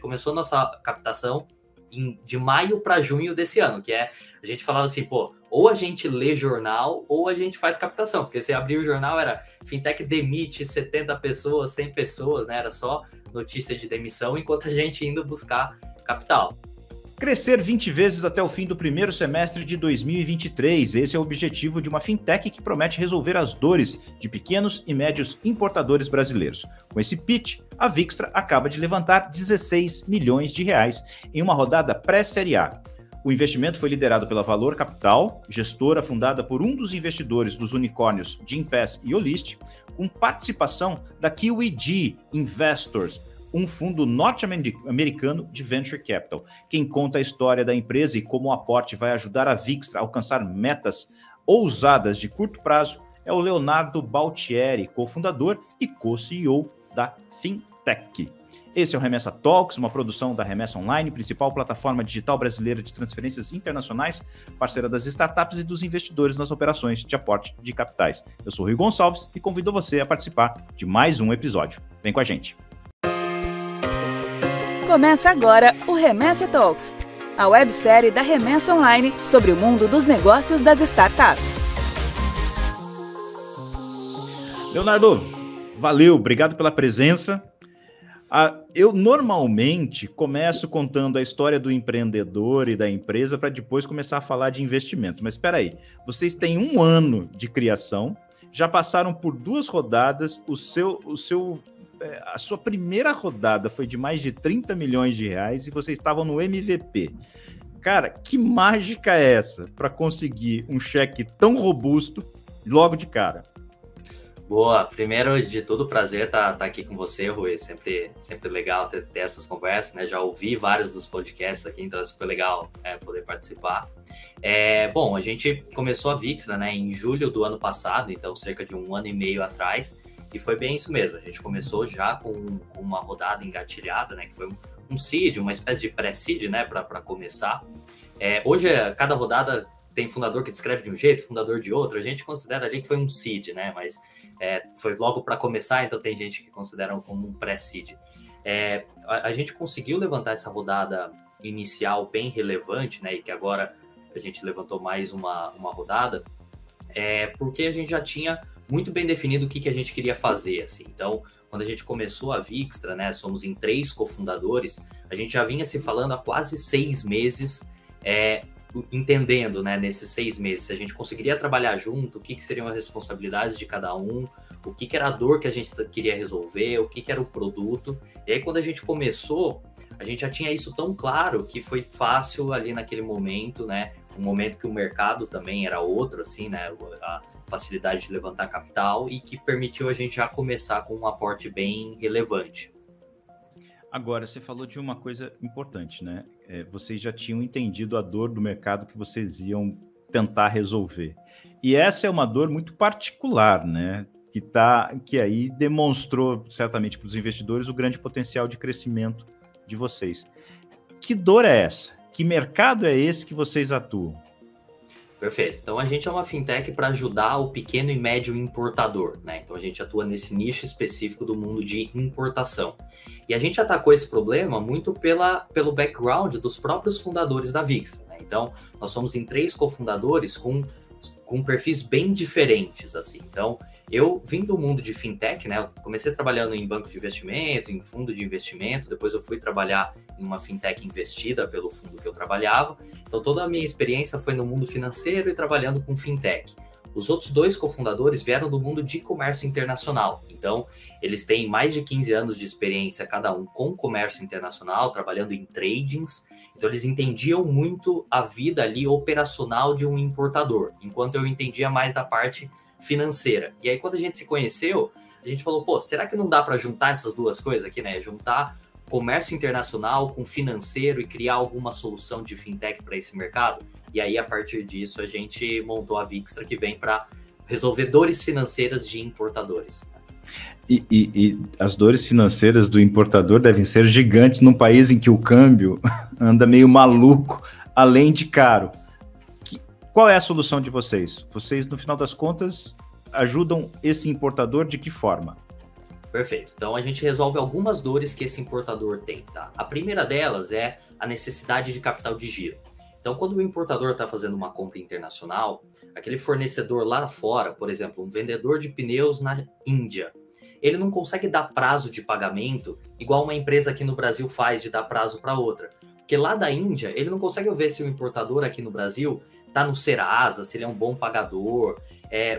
começou nossa captação de maio para junho desse ano, que é, a gente falava assim, pô, ou a gente lê jornal ou a gente faz captação, porque se abrir o jornal era fintech demite 70 pessoas, 100 pessoas, né? Era só notícia de demissão, enquanto a gente indo buscar capital. Crescer 20 vezes até o fim do primeiro semestre de 2023. Esse é o objetivo de uma fintech que promete resolver as dores de pequenos e médios importadores brasileiros. Com esse pitch, a Vixtra acaba de levantar 16 milhões de reais em uma rodada pré-série A. O investimento foi liderado pela Valor Capital, gestora fundada por um dos investidores dos unicórnios Gympass e Olist, com participação da QED Investors, um fundo norte-americano de venture capital. Quem conta a história da empresa e como o aporte vai ajudar a Vixtra a alcançar metas ousadas de curto prazo é o Leonardo Baltieri, cofundador e co-CEO da Fintech. Esse é o Remessa Talks, uma produção da Remessa Online, principal plataforma digital brasileira de transferências internacionais, parceira das startups e dos investidores nas operações de aporte de capitais. Eu sou o Rui Gonçalves e convido você a participar de mais um episódio. Vem com a gente! Começa agora o Remessa Talks, a websérie da Remessa Online sobre o mundo dos negócios das startups. Leonardo, valeu, obrigado pela presença. Eu normalmente começo contando a história do empreendedor e da empresa para depois começar a falar de investimento. Mas espera aí, vocês têm 1 ano de criação, já passaram por 2 rodadas, a sua primeira rodada foi de mais de 30 milhões de reais e vocês estavam no MVP. Cara, que mágica é essa para conseguir um cheque tão robusto logo de cara? Boa, primeiro de tudo, prazer estar aqui com você, Rui, sempre legal ter essas conversas, né? Já ouvi vários dos podcasts aqui, então é super legal poder participar. Bom, a gente começou a Vixtra, né, em julho do ano passado, então cerca de 1 ano e meio atrás, e foi bem isso mesmo, a gente começou já com uma rodada engatilhada, né, que foi um seed, uma espécie de pré-seed, né, para começar. Hoje, cada rodada tem fundador que descreve de um jeito, fundador de outro, a gente considera ali que foi um seed, né, mas foi logo para começar, então tem gente que considera como um pré-seed. A gente conseguiu levantar essa rodada inicial bem relevante, né, e que agora a gente levantou mais uma rodada, porque a gente já tinha muito bem definido o que a gente queria fazer, assim. Então, quando a gente começou a Vixtra, né, somos em 3 cofundadores, a gente já vinha se falando há quase 6 meses, entendendo, né, nesses 6 meses, se a gente conseguiria trabalhar junto, o que seriam as responsabilidades de cada um, o que era a dor que a gente queria resolver, o que era o produto. E aí, quando a gente começou, a gente já tinha isso tão claro que foi fácil ali naquele momento, né, um momento que o mercado também era outro, assim, né, a facilidade de levantar capital e que permitiu a gente já começar com um aporte bem relevante. Agora, você falou de uma coisa importante, né? Vocês já tinham entendido a dor do mercado que vocês iam tentar resolver. E essa é uma dor muito particular, né? Que aí demonstrou, certamente, para os investidores o grande potencial de crescimento de vocês. Que dor é essa? Que mercado é esse que vocês atuam? Perfeito. Então, a gente é uma fintech para ajudar o pequeno e médio importador, né? Então, a gente atua nesse nicho específico do mundo de importação. E a gente atacou esse problema muito pelo background dos próprios fundadores da Vixtra, né? Então, nós somos em 3 cofundadores com perfis bem diferentes, assim. Então, eu vim do mundo de fintech, né? Eu comecei trabalhando em banco de investimento, em fundo de investimento, depois eu fui trabalhar em uma fintech investida pelo fundo que eu trabalhava. Então, toda a minha experiência foi no mundo financeiro e trabalhando com fintech. Os outros 2 cofundadores vieram do mundo de comércio internacional. Então, eles têm mais de 15 anos de experiência, cada um com comércio internacional, trabalhando em tradings. Então, eles entendiam muito a vida ali operacional de um importador, enquanto eu entendia mais da parte financeira. E aí, quando a gente se conheceu, a gente falou, pô, será que não dá para juntar essas 2 coisas aqui, né? Juntar comércio internacional com financeiro e criar alguma solução de fintech para esse mercado? E aí, a partir disso, a gente montou a Vixtra, que vem para resolver dores financeiras de importadores. E as dores financeiras do importador devem ser gigantes num país em que o câmbio anda meio maluco, além de caro. Qual é a solução de vocês? Vocês, no final das contas, ajudam esse importador de que forma? Perfeito. Então a gente resolve algumas dores que esse importador tem, tá? A primeira delas é a necessidade de capital de giro. Então, quando o importador está fazendo uma compra internacional, aquele fornecedor lá fora, por exemplo, um vendedor de pneus na Índia, ele não consegue dar prazo de pagamento igual uma empresa aqui no Brasil faz de dar prazo para outra. Porque lá da Índia, ele não consegue ver se o importador aqui no Brasil está no Serasa, se ele é um bom pagador.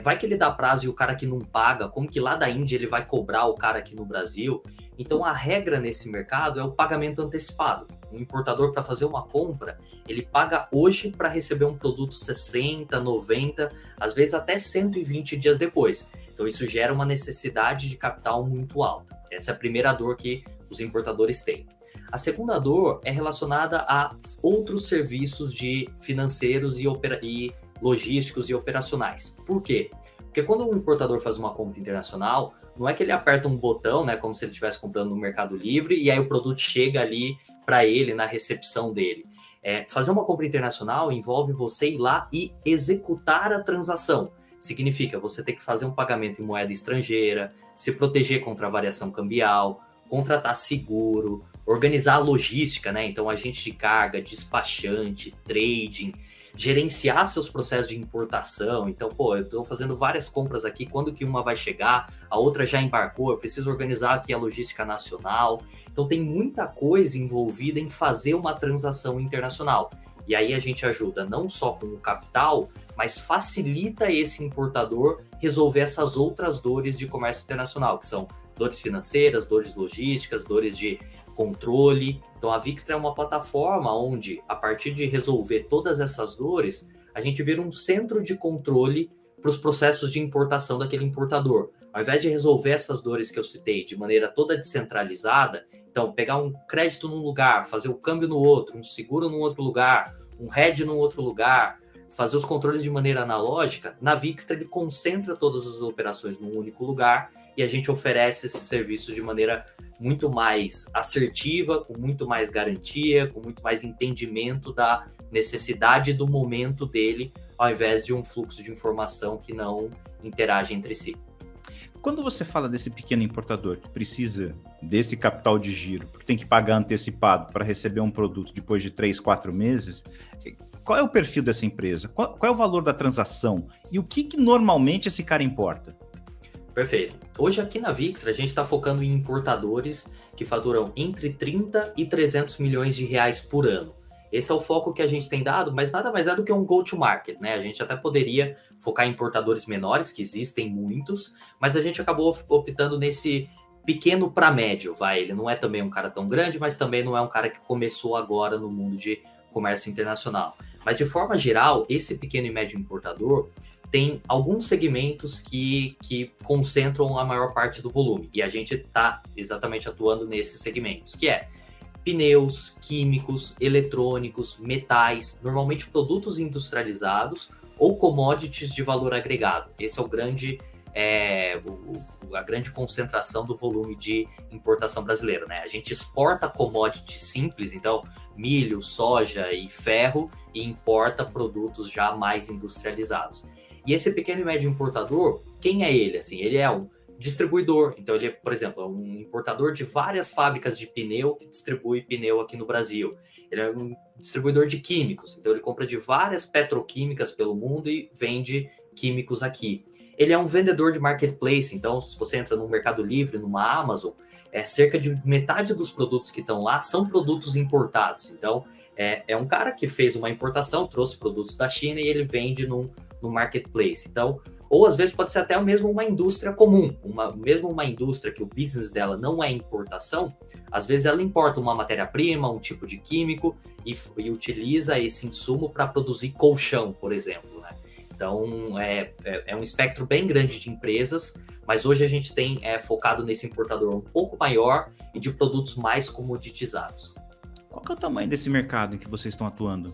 Vai que ele dá prazo e o cara que não paga, como que lá da Índia ele vai cobrar o cara aqui no Brasil? Então a regra nesse mercado é o pagamento antecipado. Um importador, para fazer uma compra, ele paga hoje para receber um produto 60, 90, às vezes até 120 dias depois. Então isso gera uma necessidade de capital muito alta. Essa é a primeira dor que os importadores têm. A segunda dor é relacionada a outros serviços de financeiros e logísticos e operacionais. Por quê? Porque quando um importador faz uma compra internacional, não é que ele aperta um botão, né, como se ele estivesse comprando no Mercado Livre, e aí o produto chega ali para ele na recepção dele. Fazer uma compra internacional envolve você ir lá e executar a transação. Significa você ter que fazer um pagamento em moeda estrangeira, se proteger contra a variação cambial, contratar seguro, organizar a logística, né? Então, agente de carga, despachante, trading, gerenciar seus processos de importação. Então, eu estou fazendo várias compras aqui, quando que uma vai chegar, a outra já embarcou, eu preciso organizar aqui a logística nacional. Então, tem muita coisa envolvida em fazer uma transação internacional. E aí a gente ajuda não só com o capital, mas facilita esse importador resolver essas outras dores de comércio internacional, que são dores financeiras, dores logísticas, dores de controle. Então a Vixtra é uma plataforma onde, a partir de resolver todas essas dores, a gente vira um centro de controle para os processos de importação daquele importador. Ao invés de resolver essas dores que eu citei de maneira toda descentralizada, então pegar um crédito num lugar, fazer o câmbio no outro, um seguro num outro lugar, um hedge num outro lugar, fazer os controles de maneira analógica, na Vixtra ele concentra todas as operações num único lugar e a gente oferece esses serviços de maneira muito mais assertiva, com muito mais garantia, com muito mais entendimento da necessidade do momento dele, ao invés de um fluxo de informação que não interage entre si. Quando você fala desse pequeno importador que precisa desse capital de giro, porque tem que pagar antecipado para receber um produto depois de 3, 4 meses, qual é o perfil dessa empresa? Qual é o valor da transação? E o que normalmente esse cara importa? Perfeito. Hoje aqui na Vixtra a gente está focando em importadores que faturam entre 30 e 300 milhões de reais por ano. Esse é o foco que a gente tem dado, mas nada mais é do que um go-to-market, né? A gente até poderia focar em importadores menores, que existem muitos, mas a gente acabou optando nesse pequeno para médio, vai. Ele não é também um cara tão grande, mas também não é um cara que começou agora no mundo de comércio internacional. Mas de forma geral, esse pequeno e médio importador tem alguns segmentos que concentram a maior parte do volume. E a gente está exatamente atuando nesses segmentos, que é pneus, químicos, eletrônicos, metais, normalmente produtos industrializados ou commodities de valor agregado. Esse é o grande, a grande concentração do volume de importação brasileira, né? A gente exporta commodities simples, então milho, soja e ferro, e importa produtos já mais industrializados. E esse pequeno e médio importador, quem é ele? Assim, ele é um distribuidor. Então ele, por exemplo, é um importador de várias fábricas de pneu que distribui pneu aqui no Brasil. Ele é um distribuidor de químicos. Então ele compra de várias petroquímicas pelo mundo e vende químicos aqui. Ele é um vendedor de marketplace. Então se você entra no Mercado Livre, numa Amazon, cerca de metade dos produtos que estão lá são produtos importados. Então é um cara que fez uma importação, trouxe produtos da China e ele vende no marketplace. Então, ou às vezes pode ser até mesmo uma indústria comum, mesmo uma indústria que o business dela não é importação, às vezes ela importa uma matéria-prima, um tipo de químico e utiliza esse insumo para produzir colchão, por exemplo, né? Então, é um espectro bem grande de empresas, mas hoje a gente tem focado nesse importador um pouco maior e de produtos mais comoditizados. Qual que é o tamanho desse mercado em que vocês estão atuando?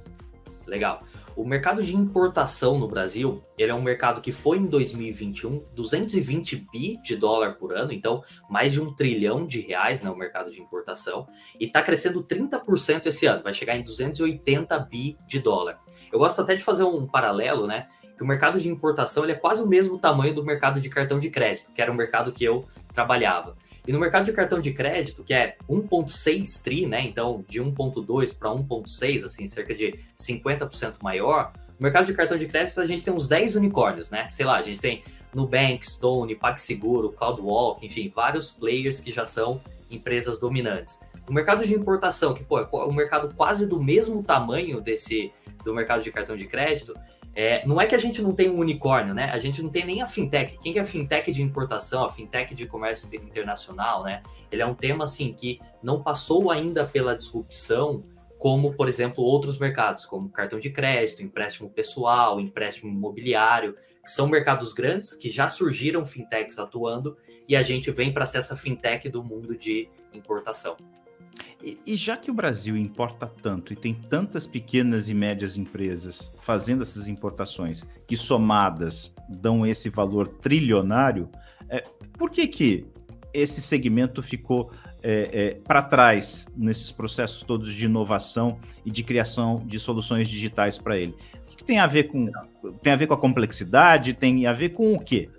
Legal. O mercado de importação no Brasil, ele é um mercado que foi em 2021 220 bi de dólar por ano, então mais de R$1 trilhão, né, o mercado de importação, e está crescendo 30% esse ano, vai chegar em 280 bi de dólar. Eu gosto até de fazer um paralelo, né, que o mercado de importação ele é quase o mesmo tamanho do mercado de cartão de crédito, que era o mercado que eu trabalhava. E no mercado de cartão de crédito, que é 1,6 tri, né? Então, de 1,2 para 1,6, assim, cerca de 50% maior, no mercado de cartão de crédito a gente tem uns 10 unicórnios, né? Sei lá, a gente tem Nubank, Stone, PagSeguro, CloudWalk, enfim, vários players que já são empresas dominantes. O mercado de importação, que pô, é um mercado quase do mesmo tamanho do mercado de cartão de crédito, não é que a gente não tem um unicórnio, né? A gente não tem nem a fintech. Quem que é a fintech de importação, a fintech de comércio internacional, né? Ele é um tema, assim, que não passou ainda pela disrupção como, por exemplo, outros mercados, como cartão de crédito, empréstimo pessoal, empréstimo imobiliário, que são mercados grandes, que já surgiram fintechs atuando, e a gente vem para ser essa fintech do mundo de importação. E já que o Brasil importa tanto e tem tantas pequenas e médias empresas fazendo essas importações que somadas dão esse valor trilionário, por que esse segmento ficou para trás nesses processos todos de inovação e de criação de soluções digitais para ele? O que tem a ver com a complexidade? Tem a ver com o quê?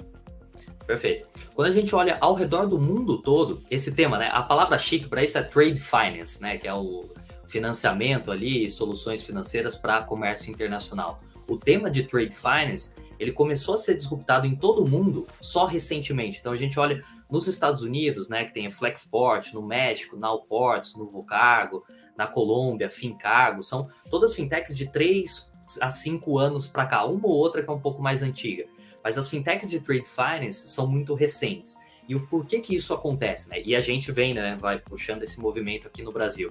Perfeito. Quando a gente olha ao redor do mundo todo, esse tema, né? A palavra chique para isso é trade finance, né? Que é o financiamento ali, soluções financeiras para comércio internacional. O tema de trade finance, ele começou a ser disruptado em todo o mundo só recentemente. Então a gente olha nos Estados Unidos, né? Que tem a Flexport, no México, Nowports, no Vocargo, na Colômbia, Fincargo, são todas fintechs de 3 a 5 anos para cá, uma ou outra que é um pouco mais antiga. Mas as fintechs de trade finance são muito recentes. E o porquê que isso acontece, né? E a gente vem, né, vai puxando esse movimento aqui no Brasil.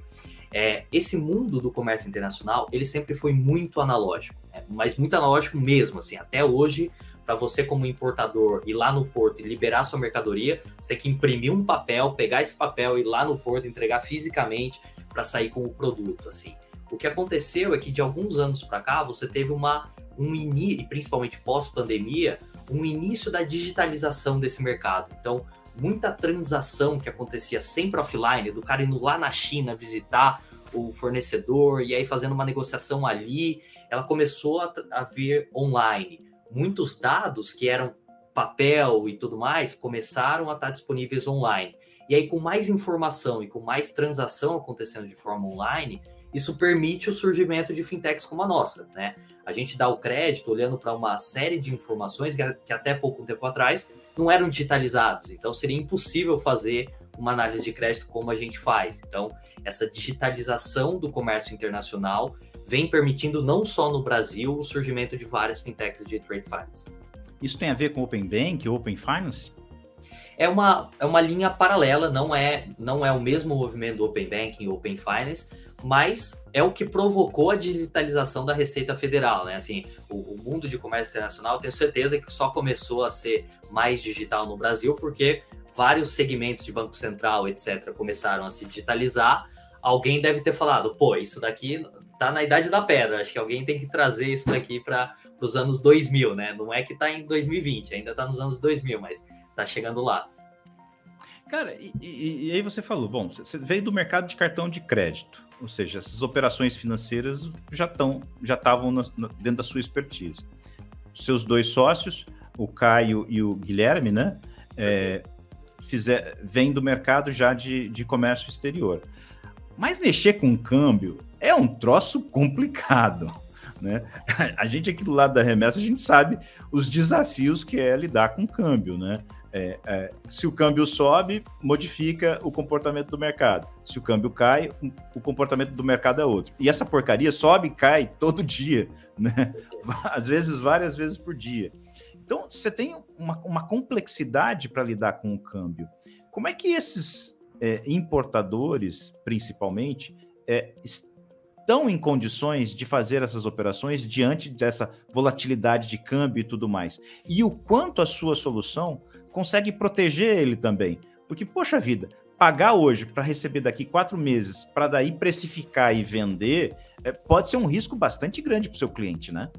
Esse mundo do comércio internacional, ele sempre foi muito analógico, né? Mas muito analógico mesmo, assim. Até hoje, para você como importador ir lá no porto e liberar sua mercadoria, você tem que imprimir um papel, pegar esse papel, ir lá no porto, entregar fisicamente para sair com o produto, assim. O que aconteceu é que de alguns anos para cá, você teve e principalmente pós-pandemia, um início da digitalização desse mercado. Então, muita transação que acontecia sempre offline, do cara indo lá na China visitar o fornecedor e aí fazendo uma negociação ali, ela começou a vir online. Muitos dados que eram papel e tudo mais começaram a estar disponíveis online. E aí, com mais informação e com mais transação acontecendo de forma online, isso permite o surgimento de fintechs como a nossa, né? A gente dá o crédito olhando para uma série de informações que até pouco tempo atrás não eram digitalizadas. Então, seria impossível fazer uma análise de crédito como a gente faz. Então, essa digitalização do comércio internacional vem permitindo, não só no Brasil, o surgimento de várias fintechs de trade finance. Isso tem a ver com Open Bank, Open Finance? É uma linha paralela, não é o mesmo movimento do Open Banking e Open Finance, mas é o que provocou a digitalização da Receita Federal, né? Assim, o mundo de comércio internacional, tenho certeza que só começou a ser mais digital no Brasil, porque vários segmentos de Banco Central, etc., começaram a se digitalizar. Alguém deve ter falado, pô, isso daqui tá na idade da pedra, acho que alguém tem que trazer isso daqui para os anos 2000, né? Não é que tá em 2020, ainda tá nos anos 2000, mas tá chegando lá. Cara, e aí você falou, bom, você veio do mercado de cartão de crédito, ou seja, essas operações financeiras já estavam dentro da sua expertise. Seus dois sócios, o Caio e o Guilherme, né, vêm do mercado já de comércio exterior. Mas mexer com câmbio é um troço complicado, né? A gente aqui do lado da remessa, a gente sabe os desafios que é lidar com câmbio, né? Se o câmbio sobe, modifica o comportamento do mercado. Se o câmbio cai, o comportamento do mercado é outro. E essa porcaria sobe e cai todo dia, né? Às vezes, várias vezes por dia. Então, você tem uma complexidade para lidar com o câmbio. Como é que esses importadores, principalmente, estão em condições de fazer essas operações diante dessa volatilidade de câmbio e tudo mais? E o quanto a sua solução consegue proteger ele também? Porque, poxa vida, pagar hoje para receber daqui 4 meses, para daí precificar e vender, pode ser um risco bastante grande para o seu cliente, né?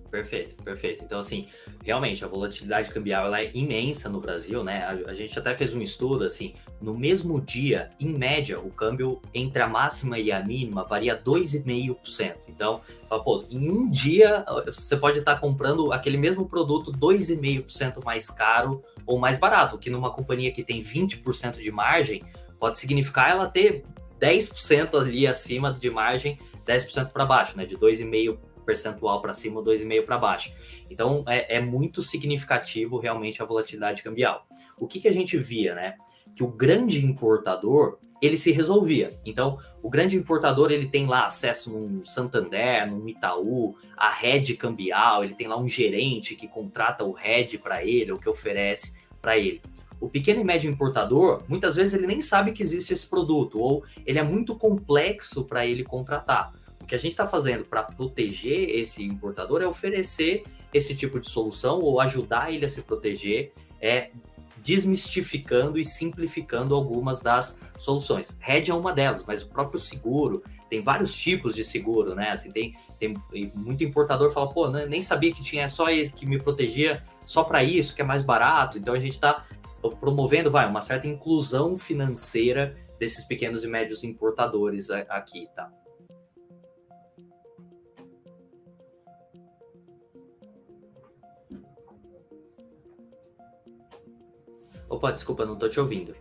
Perfeito, perfeito. Então, assim, realmente, a volatilidade cambial ela é imensa no Brasil, né? A gente até fez um estudo, assim, no mesmo dia, em média, o câmbio entre a máxima e a mínima varia 2,5%. Então, pô, em um dia, você pode estar comprando aquele mesmo produto 2,5% mais caro ou mais barato, que numa companhia que tem 20% de margem, pode significar ela ter 10% ali acima de margem, 10% para baixo, né? De 2,5% percentual para cima, 2,5% para baixo. Então, é muito significativo realmente a volatilidade cambial. O que a gente via, né? Que o grande importador, ele se resolvia. Então, o grande importador, ele tem lá acesso num Santander, num Itaú, a hedge cambial, ele tem lá um gerente que contrata o hedge para ele, ou que oferece para ele. O pequeno e médio importador, muitas vezes ele nem sabe que existe esse produto, ou ele é muito complexo para ele contratar. O que a gente está fazendo para proteger esse importador é oferecer esse tipo de solução ou ajudar ele a se proteger, desmistificando e simplificando algumas das soluções. Hedge é uma delas, mas o próprio seguro, tem vários tipos de seguro, né? Assim, tem muito importador fala, pô, nem sabia que tinha só esse que me protegia só para isso, que é mais barato. Então a gente está promovendo, uma certa inclusão financeira desses pequenos e médios importadores aqui, tá? Opa, desculpa, não estou te ouvindo.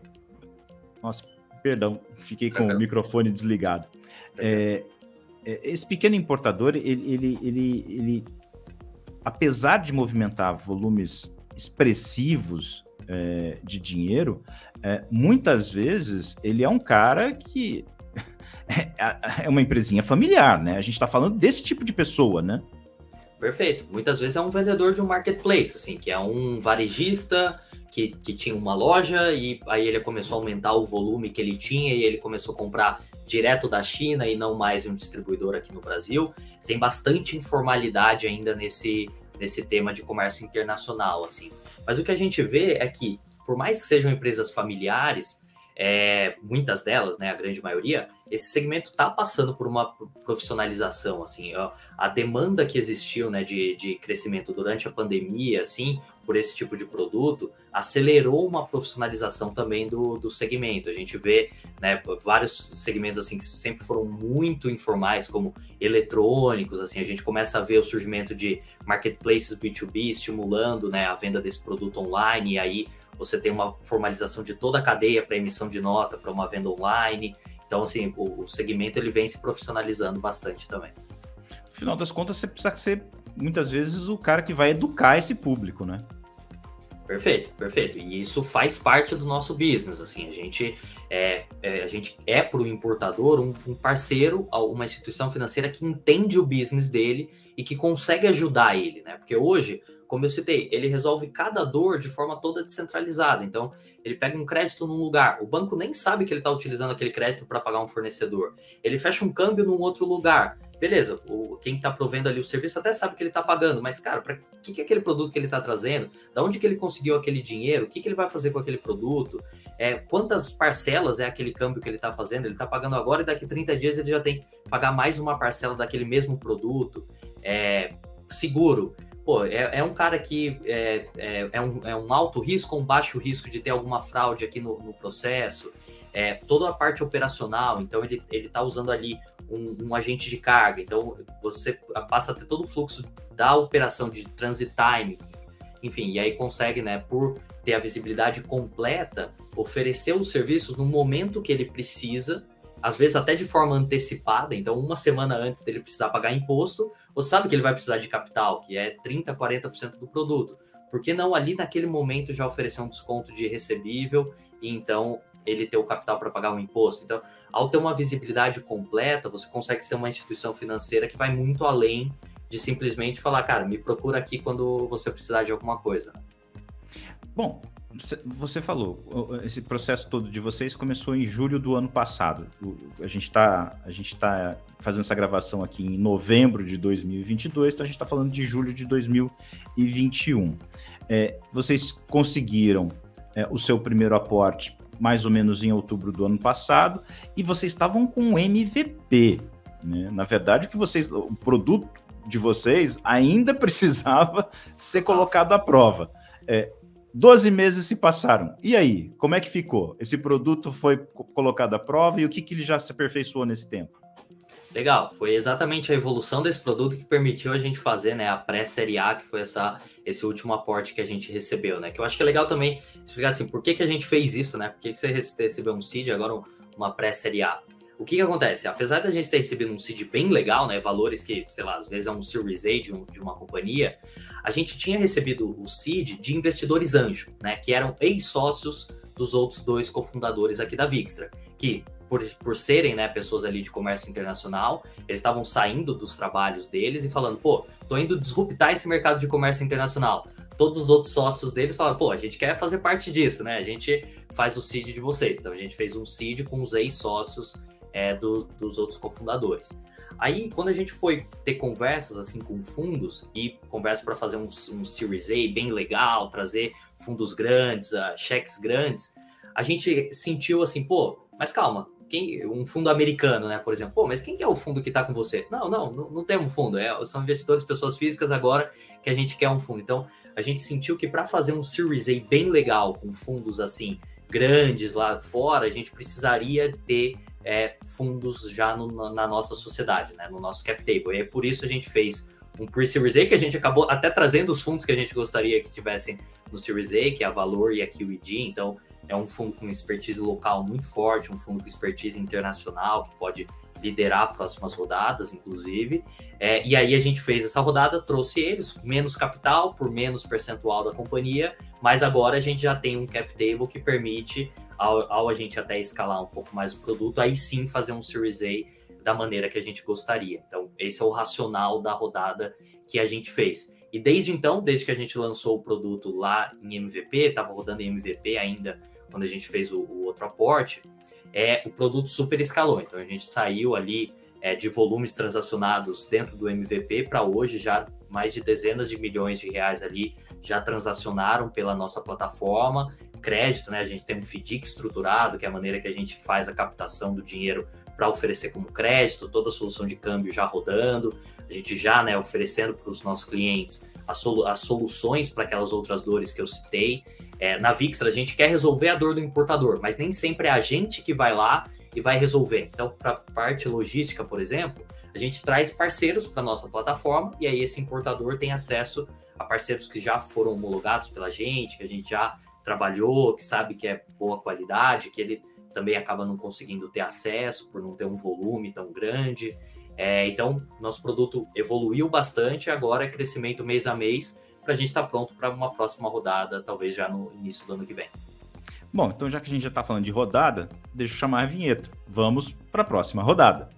Nossa, perdão, fiquei com o microfone desligado. Esse pequeno importador, ele apesar de movimentar volumes expressivos de dinheiro, muitas vezes ele é um cara que é uma empresinha familiar, né? A gente está falando desse tipo de pessoa, né? Perfeito. Muitas vezes é um vendedor de um marketplace, assim, que é um varejista que tinha uma loja e aí ele começou a aumentar o volume que ele tinha e ele começou a comprar direto da China e não mais em um distribuidor aqui no Brasil. Tem bastante informalidade ainda nesse tema de comércio internacional, assim. Mas o que a gente vê é que, por mais que sejam empresas familiares, muitas delas, né, a grande maioria, esse segmento está passando por uma profissionalização, assim, a demanda que existiu, né, de crescimento durante a pandemia, assim, por esse tipo de produto, acelerou uma profissionalização também do segmento. A gente vê, né, vários segmentos assim que sempre foram muito informais, como eletrônicos, assim, a gente começa a ver o surgimento de marketplaces B2B estimulando, né, a venda desse produto online, e aí você tem uma formalização de toda a cadeia para emissão de nota, para uma venda online. Então, assim, o segmento ele vem se profissionalizando bastante também. No final das contas, você precisa ser, muitas vezes, o cara que vai educar esse público, né? Perfeito, perfeito. E isso faz parte do nosso business, assim, a gente é para o importador um parceiro, uma instituição financeira que entende o business dele e que consegue ajudar ele, né? Porque hoje, como eu citei, ele resolve cada dor de forma toda descentralizada. Então, ele pega um crédito num lugar, o banco nem sabe que ele está utilizando aquele crédito para pagar um fornecedor. Ele fecha um câmbio num outro lugar. Beleza, quem está provendo ali o serviço até sabe que ele está pagando, mas, cara, para que é aquele produto que ele está trazendo? Da onde que ele conseguiu aquele dinheiro? O que ele vai fazer com aquele produto? Quantas parcelas é aquele câmbio que ele está fazendo? Ele está pagando agora e daqui 30 dias ele já tem que pagar mais uma parcela daquele mesmo produto. Seguro. Pô, é um cara que é um alto risco ou um baixo risco de ter alguma fraude aqui no processo. Toda a parte operacional, então ele está usando ali um agente de carga, então você passa a ter todo o fluxo da operação de transit time, enfim, e aí consegue, né, por ter a visibilidade completa, oferecer os serviços no momento que ele precisa, às vezes até de forma antecipada, então uma semana antes dele precisar pagar imposto, você sabe que ele vai precisar de capital, que é 30%, 40% do produto. Por que não ali naquele momento já oferecer um desconto de recebível e então ele ter o capital para pagar um imposto? Então, ao ter uma visibilidade completa, você consegue ser uma instituição financeira que vai muito além de simplesmente falar, cara, me procura aqui quando você precisar de alguma coisa. Bom, você falou, esse processo todo de vocês começou em julho do ano passado. A gente tá fazendo essa gravação aqui em novembro de 2022, então a gente está falando de julho de 2021. Vocês conseguiram o seu primeiro aporte mais ou menos em outubro do ano passado, e vocês estavam com um MVP, né? Na verdade, o produto de vocês ainda precisava ser colocado à prova. 12 meses se passaram. E aí, como é que ficou? Esse produto foi colocado à prova e o que ele já se aperfeiçoou nesse tempo? Legal, foi exatamente a evolução desse produto que permitiu a gente fazer, né, a pré-série A, que foi esse último aporte que a gente recebeu, né? Que eu acho que é legal também explicar assim, por que a gente fez isso, né? Por que você recebeu um seed, agora uma pré-série A? O que acontece? Apesar da gente ter recebido um seed bem legal, né, valores que, sei lá, às vezes é um Series A de uma companhia, a gente tinha recebido o seed de investidores anjo, né, que eram ex-sócios dos outros 2 cofundadores aqui da Vixtra, que por serem, né, pessoas ali de comércio internacional, eles estavam saindo dos trabalhos deles e falando, pô, tô indo disruptar esse mercado de comércio internacional. Todos os outros sócios deles falaram, pô, a gente quer fazer parte disso, né? A gente faz o seed de vocês. Então a gente fez um seed com os ex-sócios dos outros cofundadores. Aí, quando a gente foi ter conversas assim com fundos e conversas para fazer um Series A bem legal, trazer fundos grandes, cheques grandes, a gente sentiu assim, pô, mas calma, um fundo americano, né, por exemplo, pô, mas quem que é o fundo que está com você? Não temos fundo, são investidores, pessoas físicas agora que a gente quer um fundo. Então, a gente sentiu que para fazer um Series A bem legal, com fundos assim, grandes lá fora, a gente precisaria ter fundos já na nossa sociedade, né, no nosso cap table. E é por isso a gente fez um pre-Series A, que a gente acabou até trazendo os fundos que a gente gostaria que tivessem no Series A, que é a Valor e a QED. Então, é um fundo com expertise local muito forte, um fundo com expertise internacional, que pode liderar próximas rodadas, inclusive. E aí a gente fez essa rodada, trouxe eles, menos capital, por menos percentual da companhia, mas agora a gente já tem um cap table que permite, ao a gente até escalar um pouco mais o produto, aí sim fazer um Series A da maneira que a gente gostaria. Então, esse é o racional da rodada que a gente fez. E desde então, desde que a gente lançou o produto lá em MVP, estava rodando em MVP ainda quando a gente fez o outro aporte, o produto super escalou. Então, a gente saiu ali de volumes transacionados dentro do MVP para hoje já mais de dezenas de milhões de reais ali já transacionaram pela nossa plataforma. Crédito, né? A gente tem um FDIC estruturado, que é a maneira que a gente faz a captação do dinheiro para oferecer como crédito, toda a solução de câmbio já rodando, a gente já, né, oferecendo para os nossos clientes as soluções para aquelas outras dores que eu citei. Na Vixtra, a gente quer resolver a dor do importador, mas nem sempre é a gente que vai lá e vai resolver. Então, para a parte logística, por exemplo, a gente traz parceiros para a nossa plataforma e aí esse importador tem acesso a parceiros que já foram homologados pela gente, que a gente já trabalhou, que sabe que é boa qualidade, que ele também acaba não conseguindo ter acesso por não ter um volume tão grande. Então, nosso produto evoluiu bastante, agora é crescimento mês a mês, para a gente estar pronto para uma próxima rodada, talvez já no início do ano que vem. Bom, então já que a gente já está falando de rodada, deixa eu chamar a vinheta. Vamos para a próxima rodada.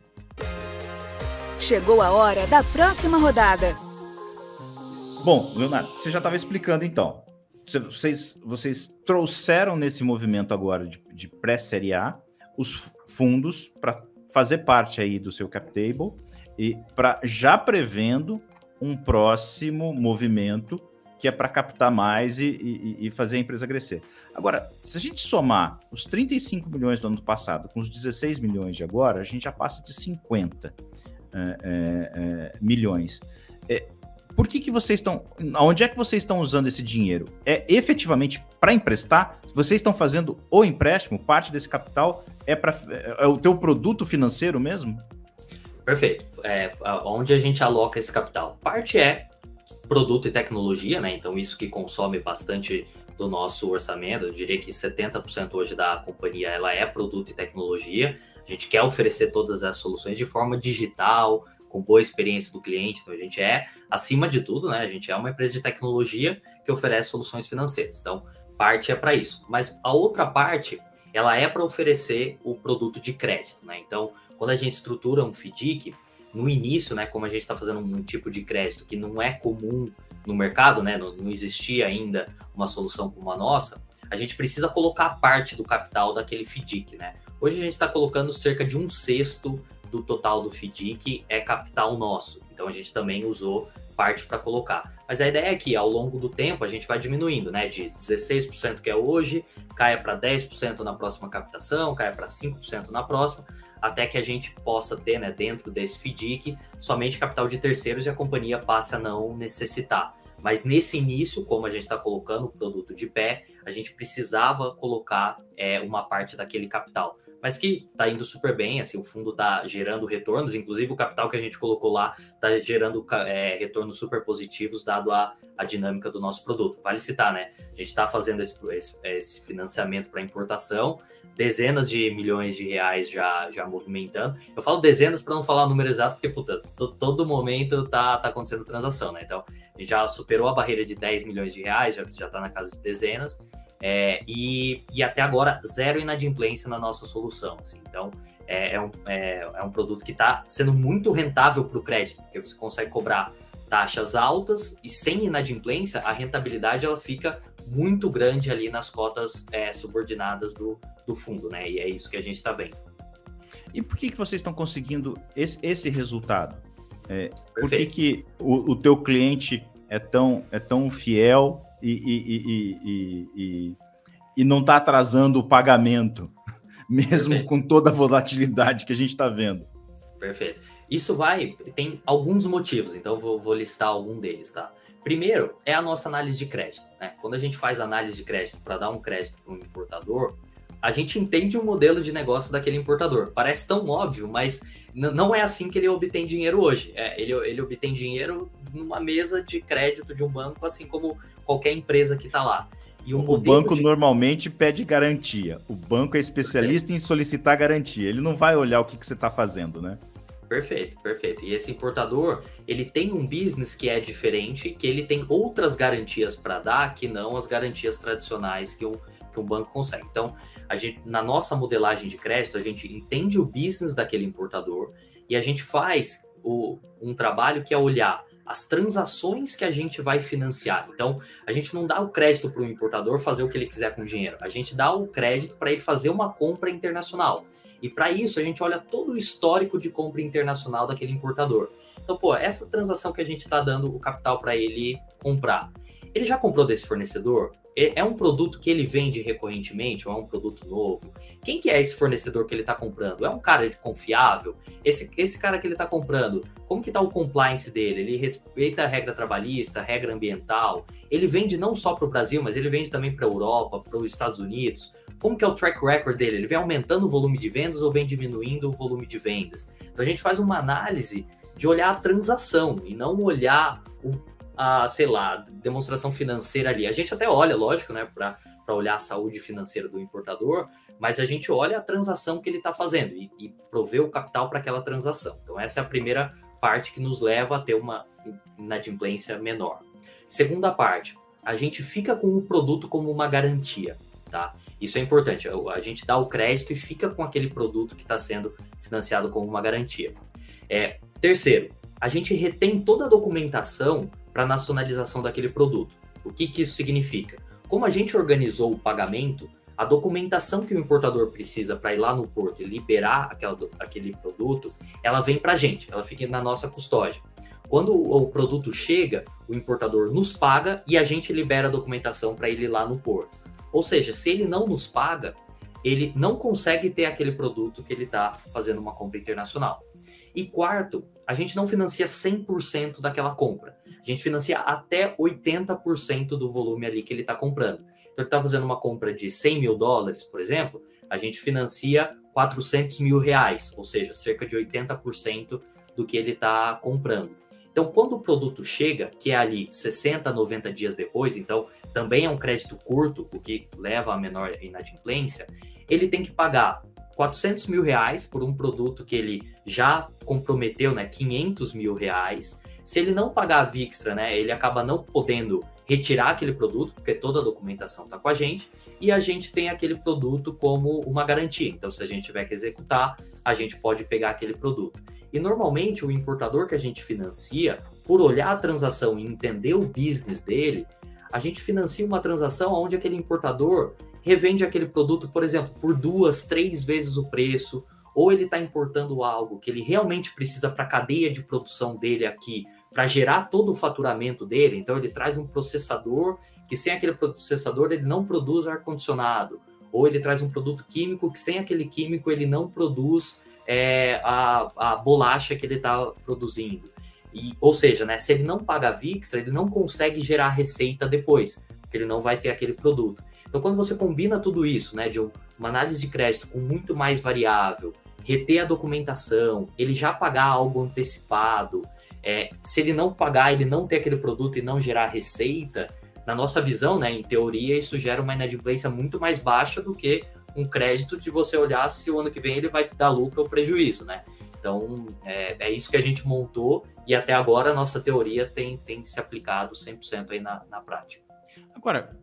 Chegou a hora da próxima rodada. Bom, Leonardo, você já estava explicando então. Vocês trouxeram nesse movimento agora de pré-série A os fundos para fazer parte aí do seu cap table e já prevendo um próximo movimento que é para captar mais e fazer a empresa crescer. Agora, se a gente somar os 35 milhões do ano passado com os 16 milhões de agora, a gente já passa de 50 milhões. Por que vocês estão... Onde é que vocês estão usando esse dinheiro? É efetivamente para emprestar? Vocês estão fazendo o empréstimo? Parte desse capital é o teu produto financeiro mesmo? Perfeito. Onde a gente aloca esse capital? Parte é produto e tecnologia, né? Então, isso que consome bastante do nosso orçamento. Eu diria que 70% hoje da companhia ela é produto e tecnologia. A gente quer oferecer todas as soluções de forma digital, com boa experiência do cliente. Então, a gente acima de tudo, né? A gente é uma empresa de tecnologia que oferece soluções financeiras. Então, parte é para isso. Mas a outra parte, ela é para oferecer o produto de crédito, né? Então, quando a gente estrutura um FDIC, no início, né, como a gente está fazendo um tipo de crédito que não é comum no mercado, né, não existia ainda uma solução como a nossa, a gente precisa colocar parte do capital daquele FDIC, né? Hoje a gente está colocando cerca de 1/6 do total do FDIC é capital nosso, então a gente também usou parte para colocar. Mas a ideia é que ao longo do tempo a gente vai diminuindo, né? De 16% que é hoje, caia para 10% na próxima captação, caia para 5% na próxima, até que a gente possa ter, né, dentro desse FDIC, somente capital de terceiros e a companhia passe a não necessitar. Mas nesse início, como a gente está colocando o produto de pé, a gente precisava colocar uma parte daquele capital. Mas que está indo super bem, assim, o fundo está gerando retornos, inclusive o capital que a gente colocou lá está gerando retornos super positivos, dado a dinâmica do nosso produto. Vale citar, né? A gente está fazendo esse financiamento para importação, dezenas de milhões de reais já movimentando. Eu falo dezenas para não falar o número exato, porque, puta, todo momento tá acontecendo transação, né? Então, a gente já superou a barreira de 10 milhões de reais, já está na casa de dezenas, e até agora, zero inadimplência na nossa solução. Assim. Então, é um produto que está sendo muito rentável para o crédito, porque você consegue cobrar taxas altas e sem inadimplência, a rentabilidade ela fica muito grande ali nas cotas subordinadas do fundo, né? E é isso que a gente está vendo. E por que vocês estão conseguindo esse resultado? Por que o teu cliente é tão fiel e não está atrasando o pagamento, mesmo com toda a volatilidade que a gente está vendo? Perfeito. Isso tem alguns motivos, então vou listar algum deles, tá? Primeiro, é a nossa análise de crédito, né? Quando a gente faz análise de crédito para dar um crédito para um importador, a gente entende o modelo de negócio daquele importador. Parece tão óbvio, mas não é assim que ele obtém dinheiro hoje. Ele obtém dinheiro numa mesa de crédito de um banco, assim como qualquer empresa que está lá. E o banco normalmente pede garantia. O banco é especialista em solicitar garantia. Ele não vai olhar o que você está fazendo, né? Perfeito. E esse importador, ele tem um business que é diferente, que ele tem outras garantias para dar, que não as garantias tradicionais que um banco consegue. Então, na nossa modelagem de crédito, a gente entende o business daquele importador e a gente faz um trabalho que é olhar as transações que a gente vai financiar. Então, a gente não dá o crédito para o importador fazer o que ele quiser com o dinheiro. A gente dá o crédito para ele fazer uma compra internacional. E para isso, a gente olha todo o histórico de compra internacional daquele importador. Então, essa transação que a gente está dando o capital para ele comprar, ele já comprou desse fornecedor? É um produto que ele vende recorrentemente ou é um produto novo? Quem que é esse fornecedor que ele está comprando? É um cara confiável? Esse cara que ele está comprando, como que está o compliance dele? Ele respeita a regra trabalhista, a regra ambiental? Ele vende não só para o Brasil, mas ele vende também para a Europa, para os Estados Unidos? Como que é o track record dele? Ele vem aumentando o volume de vendas ou vem diminuindo o volume de vendas? Então a gente faz uma análise de olhar a transação e não olhar a demonstração financeira ali. A gente até olha, lógico, né, para olhar a saúde financeira do importador, mas a gente olha a transação que ele está fazendo e prover o capital para aquela transação. Então essa é a primeira parte que nos leva a ter uma inadimplência menor. Segunda parte, a gente fica com o produto como uma garantia, tá? Isso é importante, a gente dá o crédito e fica com aquele produto que está sendo financiado como uma garantia. Terceiro, a gente retém toda a documentação para a nacionalização daquele produto. O que isso significa? Como a gente organizou o pagamento, a documentação que o importador precisa para ir lá no porto e liberar aquele produto, ela vem para a gente, ela fica na nossa custódia. Quando o produto chega, o importador nos paga e a gente libera a documentação para ele ir lá no porto. Ou seja, se ele não nos paga, ele não consegue ter aquele produto que ele está fazendo uma compra internacional. E quarto, a gente não financia 100% daquela compra. A gente financia até 80% do volume ali que ele está comprando. Então, ele está fazendo uma compra de $100 mil, por exemplo, a gente financia R$400 mil, ou seja, cerca de 80% do que ele está comprando. Então, quando o produto chega, que é ali 60, 90 dias depois, então também é um crédito curto, o que leva a menor inadimplência, ele tem que pagar R$400 mil por um produto que ele já comprometeu, né, R$500 mil. Se ele não pagar a Vixtra, né, ele acaba não podendo retirar aquele produto, porque toda a documentação está com a gente, e a gente tem aquele produto como uma garantia. Então, se a gente tiver que executar, a gente pode pegar aquele produto. E normalmente o importador que a gente financia, por olhar a transação e entender o business dele, a gente financia uma transação onde aquele importador revende aquele produto, por exemplo, por 2, 3 vezes o preço, ou ele está importando algo que ele realmente precisa para a cadeia de produção dele aqui, para gerar todo o faturamento dele. Então ele traz um processador que sem aquele processador ele não produz ar-condicionado, ou ele traz um produto químico que sem aquele químico ele não produz a bolacha que ele está produzindo. Ou seja, né, se ele não paga a Vixtra, ele não consegue gerar receita depois, porque ele não vai ter aquele produto. Então, quando você combina tudo isso, né, de uma análise de crédito com muito mais variável, reter a documentação, ele já pagar algo antecipado, se ele não pagar, ele não ter aquele produto e não gerar receita, na nossa visão, né, em teoria, isso gera uma inadimplência muito mais baixa do que um crédito de você olhar se o ano que vem ele vai dar lucro ou prejuízo, né? Então, é isso que a gente montou e até agora a nossa teoria tem se aplicado 100% aí na prática. Agora,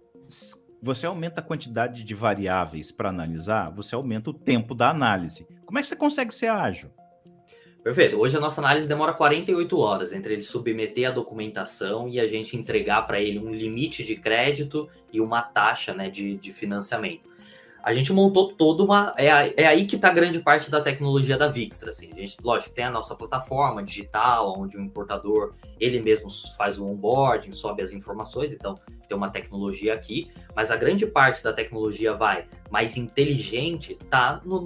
você aumenta a quantidade de variáveis para analisar, você aumenta o tempo da análise. Como é que você consegue ser ágil? Perfeito. Hoje a nossa análise demora 48 horas entre ele submeter a documentação e a gente entregar para ele um limite de crédito e uma taxa, né, de financiamento. A gente montou toda uma... É aí que está grande parte da tecnologia da Vixtra. Assim. A gente, lógico, tem a nossa plataforma digital, onde o importador, ele mesmo faz o onboarding, sobe as informações, então tem uma tecnologia aqui, mas a grande parte da tecnologia mais inteligente está no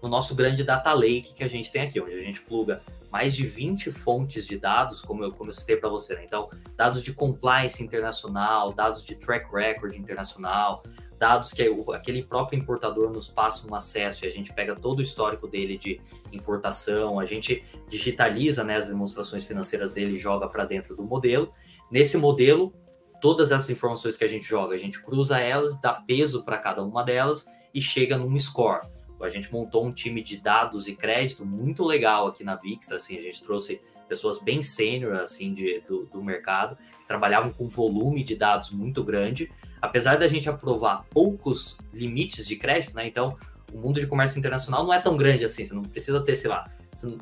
nosso grande data lake que a gente tem aqui, onde a gente pluga mais de 20 fontes de dados, como eu citei para você, né? Então, dados de compliance internacional, dados de track record internacional, dados que aquele próprio importador nos passa um acesso e a gente pega todo o histórico dele de importação, a gente digitaliza, né, as demonstrações financeiras dele e joga para dentro do modelo. Nesse modelo, todas essas informações que a gente joga, a gente cruza elas, dá peso para cada uma delas e chega num score. A gente montou um time de dados e crédito muito legal aqui na Vixtra, assim, a gente trouxe pessoas bem sênior assim, do mercado, que trabalhavam com volume de dados muito grande, apesar da gente aprovar poucos limites de crédito, né? Então, o mundo de comércio internacional não é tão grande assim, você não precisa ter, sei lá,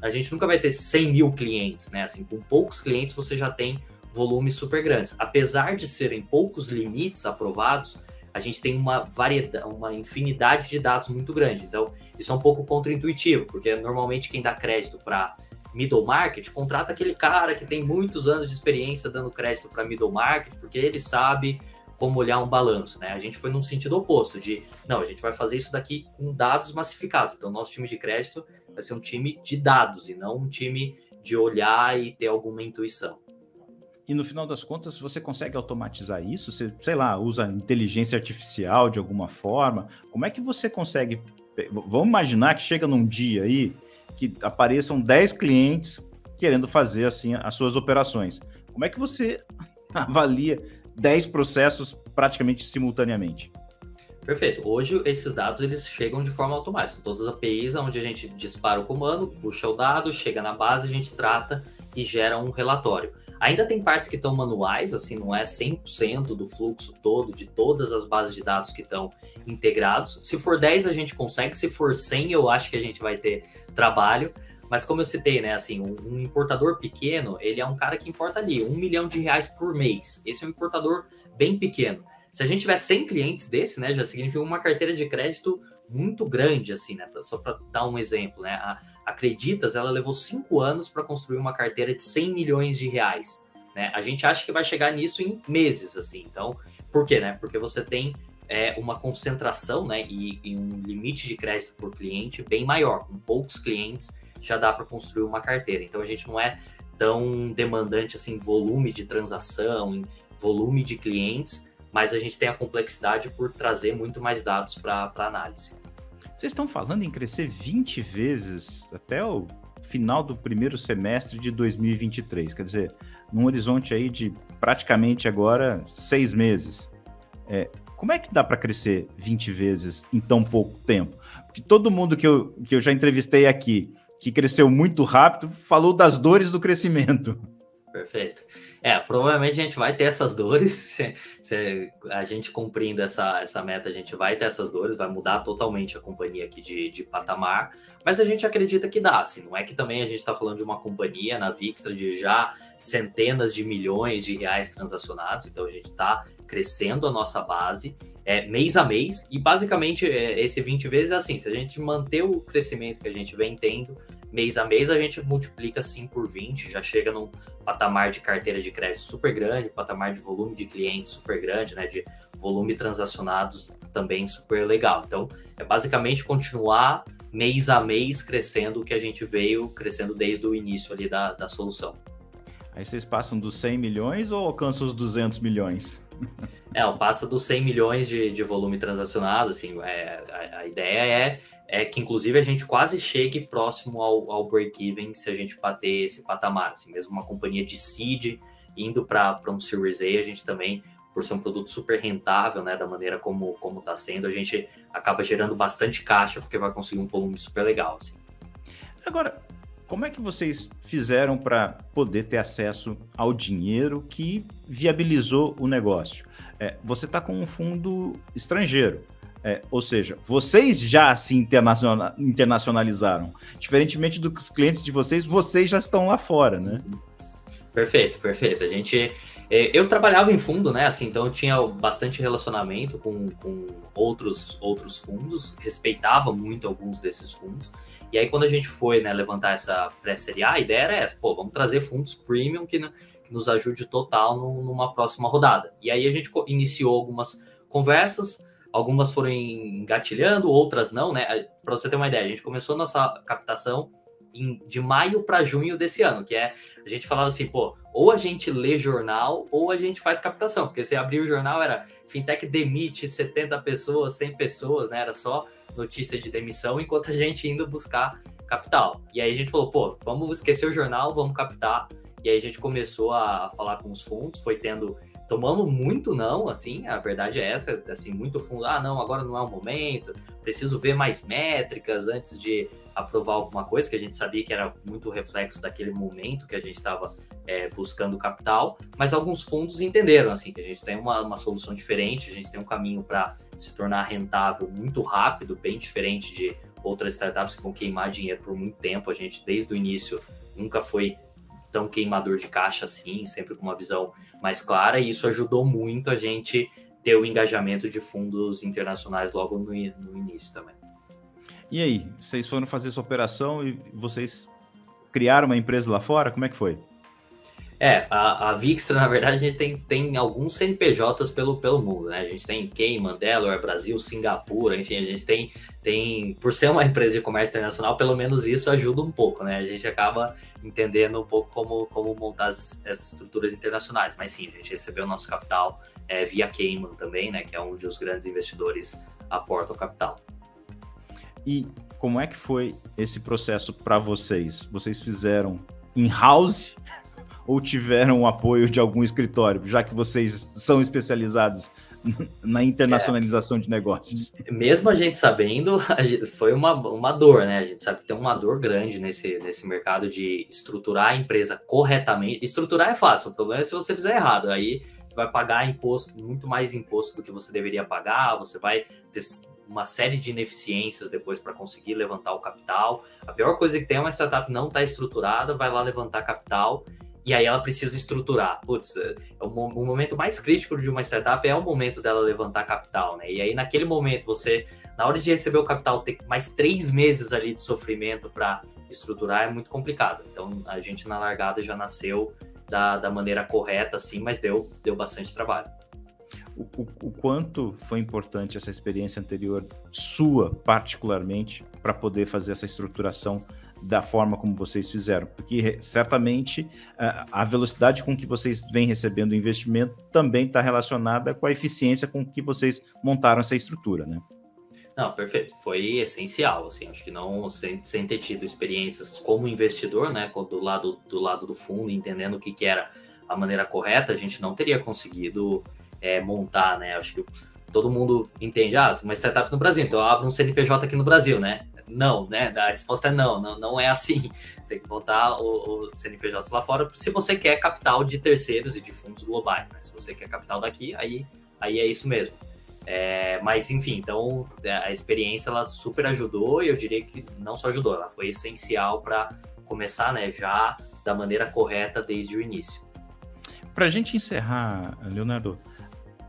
a gente nunca vai ter 100 mil clientes, né? Assim, com poucos clientes você já tem volumes super grandes. Apesar de serem poucos limites aprovados, a gente tem uma infinidade de dados muito grande. Então, isso é um pouco contraintuitivo, porque normalmente quem dá crédito para middle market contrata aquele cara que tem muitos anos de experiência dando crédito para middle market, porque ele sabe como olhar um balanço, né? A gente foi num sentido oposto, não, a gente vai fazer isso daqui com dados massificados. Então, nosso time de crédito vai ser um time de dados e não um time de olhar e ter alguma intuição. E no final das contas, você consegue automatizar isso? Você, sei lá, usa inteligência artificial de alguma forma? Como é que você consegue... Vamos imaginar que chega num dia aí que apareçam 10 clientes querendo fazer assim as suas operações. Como é que você avalia 10 processos praticamente simultaneamente? Perfeito. Hoje, esses dados eles chegam de forma automática. Todas as APIs, onde a gente dispara o comando, puxa o dado, chega na base, a gente trata e gera um relatório. Ainda tem partes que estão manuais, assim, não é 100% do fluxo todo, de todas as bases de dados que estão integrados. Se for 10, a gente consegue. Se for 100, eu acho que a gente vai ter trabalho. Mas como eu citei, né, assim, um importador pequeno, ele é um cara que importa ali R$1 milhão por mês. Esse é um importador bem pequeno. Se a gente tiver 100 clientes desse, né, já significa uma carteira de crédito muito grande, assim, né, só para dar um exemplo, né, a Creditas, ela levou 5 anos para construir uma carteira de R$100 milhões, né, a gente acha que vai chegar nisso em meses, assim, então, por quê, né, porque você tem uma concentração, né, e um limite de crédito por cliente bem maior, com poucos clientes já dá para construir uma carteira, então a gente não é tão demandante, assim, em volume de transação, em volume de clientes, mas a gente tem a complexidade por trazer muito mais dados para análise. Vocês estão falando em crescer 20 vezes até o final do primeiro semestre de 2023, quer dizer, num horizonte aí de praticamente agora 6 meses. Como é que dá para crescer 20 vezes em tão pouco tempo? Porque todo mundo que eu já entrevistei aqui, que cresceu muito rápido, falou das dores do crescimento. Perfeito. Provavelmente a gente vai ter essas dores, se a gente cumprindo essa meta, a gente vai ter essas dores, vai mudar totalmente a companhia aqui de patamar, mas a gente acredita que dá, assim, não é que também a gente está falando de uma companhia na Vixtra de já centenas de milhões de reais transacionados, então a gente está crescendo a nossa base mês a mês, e basicamente esse 20 vezes é assim, se a gente manter o crescimento que a gente vem tendo, mês a mês a gente multiplica assim por 20, já chega num patamar de carteira de crédito super grande, patamar de volume de clientes super grande, né, de volume transacionados também super legal. Então, é basicamente continuar mês a mês crescendo o que a gente veio crescendo desde o início ali da solução. Aí vocês passam dos 100 milhões ou alcançam os 200 milhões? Passa dos 100 milhões de volume transacionado, assim, a ideia é que, inclusive, a gente quase chegue próximo ao break-even se a gente bater esse patamar, assim, mesmo uma companhia de seed indo para um Series A, a gente também, por ser um produto super rentável, né, da maneira como está sendo, a gente acaba gerando bastante caixa, porque vai conseguir um volume super legal, assim. Agora, como é que vocês fizeram para poder ter acesso ao dinheiro que viabilizou o negócio? Você está com um fundo estrangeiro, ou seja, vocês já se internacionalizaram. Diferentemente dos clientes de vocês já estão lá fora, né? Perfeito. Eu trabalhava em fundo, né? Assim, então eu tinha bastante relacionamento com outros fundos, respeitava muito alguns desses fundos. E aí, quando a gente foi, né, levantar essa pré-série A, a ideia era essa, vamos trazer fundos premium que nos ajude total numa próxima rodada. E aí a gente iniciou algumas conversas, algumas foram engatilhando, outras não, né? Para você ter uma ideia, a gente começou nossa captação de maio para junho desse ano, que a gente falava assim, ou a gente lê jornal ou a gente faz captação, porque você abrir o jornal era fintech demite 70 pessoas, 100 pessoas, né? Era só notícia de demissão, enquanto a gente indo buscar capital. E aí a gente falou, vamos esquecer o jornal, vamos captar. E aí a gente começou a falar com os fundos, tomando muito não, assim, a verdade é essa, assim, muito fundo, não, agora não é o momento, preciso ver mais métricas antes de aprovar alguma coisa, que a gente sabia que era muito reflexo daquele momento que a gente estava buscando capital, mas alguns fundos entenderam, assim, que a gente tem uma solução diferente, a gente tem um caminho para se tornar rentável muito rápido, bem diferente de outras startups que vão queimar dinheiro por muito tempo. A gente, desde o início, nunca foi tão queimador de caixa assim, sempre com uma visão mais clara, e isso ajudou muito a gente ter o engajamento de fundos internacionais logo no início também. E aí, vocês foram fazer essa operação e vocês criaram uma empresa lá fora? Como é que foi? A Vixtra, na verdade, a gente tem alguns CNPJs pelo mundo, né? A gente tem Cayman, Delaware, Brasil, Singapura, enfim, a gente tem, por ser uma empresa de comércio internacional, pelo menos isso ajuda um pouco, né? A gente acaba entendendo um pouco como montar essas estruturas internacionais. Mas sim, a gente recebeu o nosso capital via Cayman também, né? Que é onde os grandes investidores aportam capital. E como é que foi esse processo para vocês? Vocês fizeram in-house ou tiveram o apoio de algum escritório, já que vocês são especializados na internacionalização de negócios? Mesmo a gente sabendo, foi uma dor, né? A gente sabe que tem uma dor grande nesse mercado de estruturar a empresa corretamente. Estruturar é fácil, o problema é se você fizer errado. Aí você vai pagar imposto, muito mais imposto do que você deveria pagar, você vai ter uma série de ineficiências depois para conseguir levantar o capital. A pior coisa que tem é uma startup não estar estruturada, vai lá levantar capital, e aí ela precisa estruturar. O momento mais crítico de uma startup é o momento dela levantar capital, né? E aí, naquele momento, você, na hora de receber o capital, ter mais 3 meses ali de sofrimento para estruturar é muito complicado. Então, a gente, na largada, já nasceu da maneira correta, assim, mas deu bastante trabalho. O quanto foi importante essa experiência anterior sua, particularmente, para poder fazer essa estruturação da forma como vocês fizeram? Porque certamente a velocidade com que vocês vêm recebendo o investimento também está relacionada com a eficiência com que vocês montaram essa estrutura, né? Não, perfeito. Foi essencial, assim, acho que não sem ter tido experiências como investidor, né, do lado do fundo, entendendo o que era a maneira correta, a gente não teria conseguido montar, né? Acho que todo mundo entende, uma startup no Brasil, então eu abro um CNPJ aqui no Brasil, né? Não, né? A resposta é não é assim. Tem que montar o CNPJ lá fora se você quer capital de terceiros e de fundos globais, né? Se você quer capital daqui, aí é isso mesmo. Mas, enfim, então a experiência ela super ajudou, e eu diria que não só ajudou, ela foi essencial para começar, né, já da maneira correta desde o início. Para a gente encerrar, Leonardo,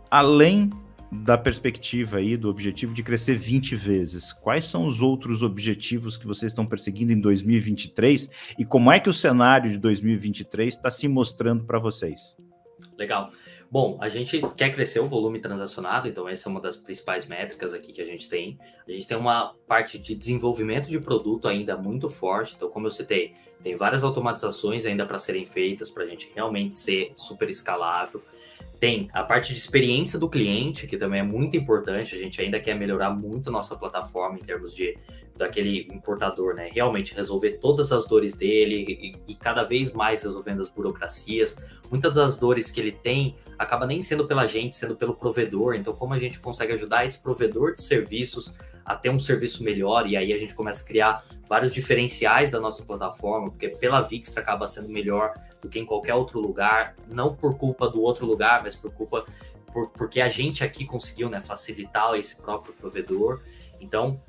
além da perspectiva aí, do objetivo de crescer 20 vezes, quais são os outros objetivos que vocês estão perseguindo em 2023 e como é que o cenário de 2023 está se mostrando para vocês? Legal. Bom, a gente quer crescer o volume transacionado, então essa é uma das principais métricas aqui que a gente tem. A gente tem uma parte de desenvolvimento de produto ainda muito forte, então como eu citei, tem várias automatizações ainda para serem feitas para a gente realmente ser super escalável. Tem a parte de experiência do cliente, que também é muito importante, a gente ainda quer melhorar muito nossa plataforma em termos daquele importador, né? Realmente resolver todas as dores dele e cada vez mais resolvendo as burocracias. Muitas das dores que ele tem acaba nem sendo pela gente, sendo pelo provedor. Então, como a gente consegue ajudar esse provedor de serviços a ter um serviço melhor, e aí a gente começa a criar vários diferenciais da nossa plataforma, porque pela Vixtra acaba sendo melhor do que em qualquer outro lugar, não por culpa do outro lugar, mas porque a gente aqui conseguiu, né, facilitar esse próprio provedor. Então,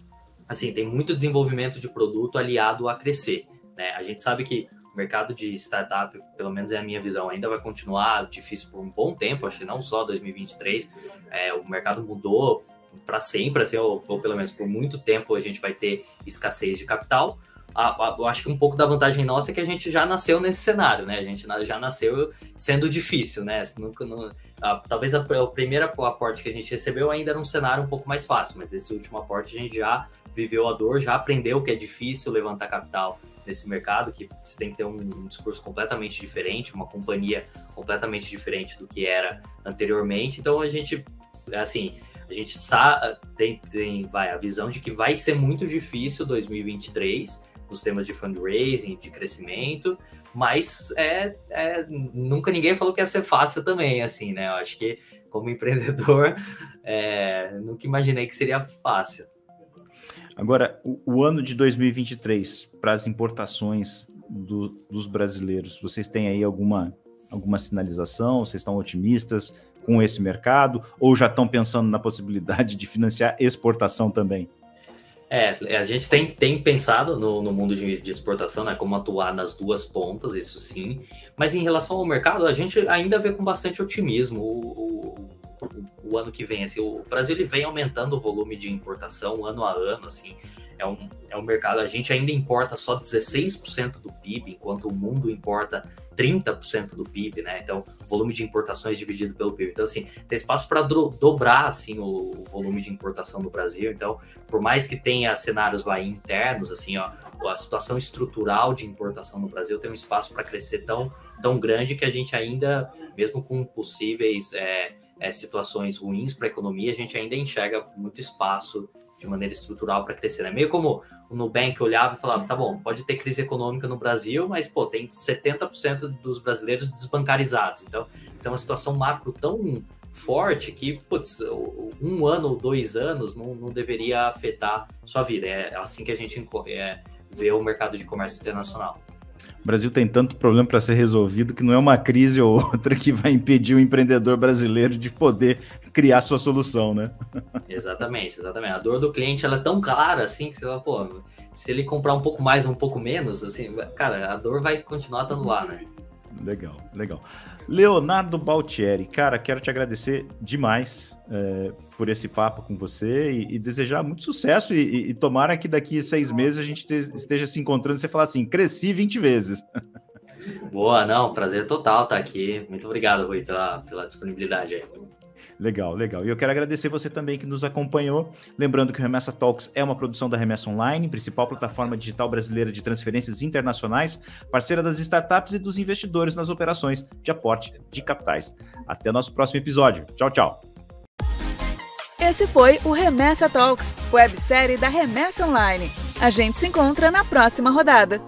assim, tem muito desenvolvimento de produto aliado a crescer, né? A gente sabe que o mercado de startup, pelo menos é a minha visão, ainda vai continuar difícil por um bom tempo, acho que não só 2023, o mercado mudou para sempre, assim, ou pelo menos por muito tempo a gente vai ter escassez de capital. Eu acho que um pouco da vantagem nossa é que a gente já nasceu nesse cenário, né? A gente já nasceu sendo difícil, né? Talvez o primeiro aporte que a gente recebeu ainda era um cenário um pouco mais fácil, mas esse último aporte a gente já viveu a dor, já aprendeu que é difícil levantar capital nesse mercado, que você tem que ter um discurso completamente diferente, uma companhia completamente diferente do que era anteriormente. Então a gente, assim, tem a visão de que vai ser muito difícil 2023 nos temas de fundraising, de crescimento, mas nunca ninguém falou que ia ser fácil também, assim, né? Eu acho que como empreendedor, nunca imaginei que seria fácil. Agora, o ano de 2023 para as importações dos brasileiros, vocês têm aí alguma sinalização? Vocês estão otimistas com esse mercado ou já estão pensando na possibilidade de financiar exportação também? A gente tem pensado no mundo de exportação, né, como atuar nas duas pontas, isso sim, mas em relação ao mercado, a gente ainda vê com bastante otimismo o ano que vem, assim, o Brasil ele vem aumentando o volume de importação ano a ano, assim, é um mercado, a gente ainda importa só 16% do PIB, enquanto o mundo importa 30% do PIB, né? Então, volume de importações dividido pelo PIB. Então, assim, tem espaço para dobrar, assim, o volume de importação no Brasil. Então, por mais que tenha cenários internos, assim, ó, a situação estrutural de importação no Brasil tem um espaço para crescer tão grande que a gente ainda, mesmo com possíveis situações ruins para a economia, a gente ainda enxerga muito espaço de maneira estrutural para crescer, né? Meio como o Nubank olhava e falava, tá bom, pode ter crise econômica no Brasil, mas, pô, tem 70% dos brasileiros desbancarizados. Então, tem uma situação macro tão forte que, putz, 1 ano ou 2 anos não deveria afetar sua vida. É assim que a gente vê o mercado de comércio internacional. O Brasil tem tanto problema para ser resolvido que não é uma crise ou outra que vai impedir o empreendedor brasileiro de poder criar sua solução, né? Exatamente. A dor do cliente ela é tão clara assim que você fala, pô, se ele comprar um pouco mais ou um pouco menos, assim, cara, a dor vai continuar estando lá, né? Legal. Leonardo Baltieri, cara, quero te agradecer demais por esse papo com você e desejar muito sucesso e tomara que daqui a 6 meses a gente esteja se encontrando e você falar assim, cresci 20 vezes. Boa, não, prazer total estar aqui. Muito obrigado, Rui, pela disponibilidade aí. Legal. E eu quero agradecer você também que nos acompanhou. Lembrando que o Remessa Talks é uma produção da Remessa Online, principal plataforma digital brasileira de transferências internacionais, parceira das startups e dos investidores nas operações de aporte de capitais. Até o nosso próximo episódio. Tchau. Esse foi o Remessa Talks, websérie da Remessa Online. A gente se encontra na próxima rodada.